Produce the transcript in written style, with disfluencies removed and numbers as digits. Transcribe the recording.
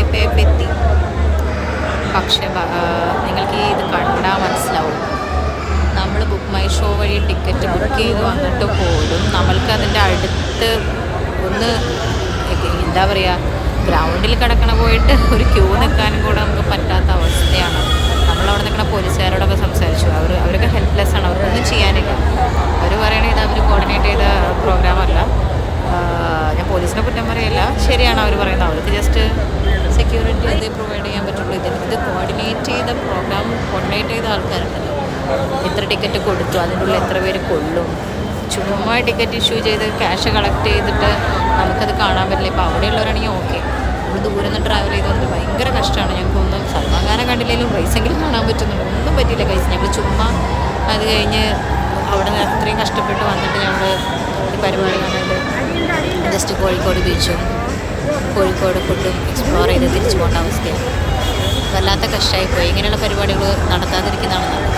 കോട്ടയത്ത് എത്തി. പക്ഷേ നിങ്ങൾക്ക് ഇത് കണ്ടാൽ മനസ്സിലാവും, നമ്മൾ ബുക്ക് മൈ ഷോ വഴി ടിക്കറ്റ് ബുക്ക് ചെയ്ത് വന്നിട്ട് പോലും നമ്മൾക്ക് അതിൻ്റെ അടുത്ത് ഒന്ന് എന്താ പറയുക, ഗ്രൗണ്ടിൽ കിടക്കണ പോയിട്ട് ഒരു ക്യൂ നിൽക്കാനും കൂടെ നമുക്ക് പറ്റാത്ത അവസ്ഥയാണ്. നമ്മളവിടെ നിൽക്കുന്ന പോലീസുകാരോടൊക്കെ സംസാരിച്ചു. അവരൊക്കെ ഹെൽപ്ലെസ് ആണ്, അവർക്കൊന്നും ചെയ്യാനില്ല. അവർ പറയണത് ഇത് അവർ കോർഡിനേറ്റ് ചെയ്ത പ്രോഗ്രാമല്ല. ഞാൻ പോലീസിനെ കുറ്റം പറയല്ല, ശരിയാണ് അവർ പറയുന്നത്. അവർക്ക് ജസ്റ്റ് സെക്യൂരിറ്റി ഇത് പ്രൊവൈഡ് ചെയ്യാൻ പറ്റുള്ളൂ. ഇത് കോർഡിനേറ്റ് ചെയ്ത പ്രോഗ്രാം കോർഡിനേറ്റ് ചെയ്ത ആൾക്കാരുണ്ടല്ലോ, എത്ര ടിക്കറ്റ് കൊടുത്തു, അതിൻ്റെ ഉള്ളിൽ എത്ര പേര് കൊള്ളും. ചുമ്മാ ടിക്കറ്റ് ഇഷ്യൂ ചെയ്ത് ക്യാഷ് കളക്ട് ചെയ്തിട്ട് നമുക്കത് കാണാൻ പറ്റില്ല. ഇപ്പോൾ അവിടെയുള്ളവരാണെങ്കിൽ ഓക്കെ, നമ്മൾ ദൂരെ നിന്ന് ട്രാവൽ ചെയ്ത് വന്നിട്ട് ഭയങ്കര കഷ്ടമാണ്. ഞങ്ങൾക്കൊന്നും സൽമാൻ ഖാനെ കണ്ടില്ലെങ്കിലും റേസെങ്കിലും കാണാൻ പറ്റുന്നുണ്ട്. ഒന്നും പറ്റിയില്ല കൈസ്. ഞങ്ങൾ ചുമ്മാ അത് കഴിഞ്ഞ് അവിടെ നിന്ന് അത്രയും കഷ്ടപ്പെട്ട് വന്നിട്ട് ഞങ്ങൾ ഒരു പരിപാടി കാണാണ്ട് ജസ്റ്റ് കോഴിക്കോട് ബീച്ചും കോഴിക്കോട് ഫുഡും എക്സ്പ്ലോർ ചെയ്ത് തിരിച്ചു പോകേണ്ട അവസ്ഥയാണ്. വല്ലാത്ത കഷ്ടമായിപ്പോയി. ഇങ്ങനെയുള്ള പരിപാടികൾ നടത്താതിരിക്കുന്നതാണ് നല്ലത്.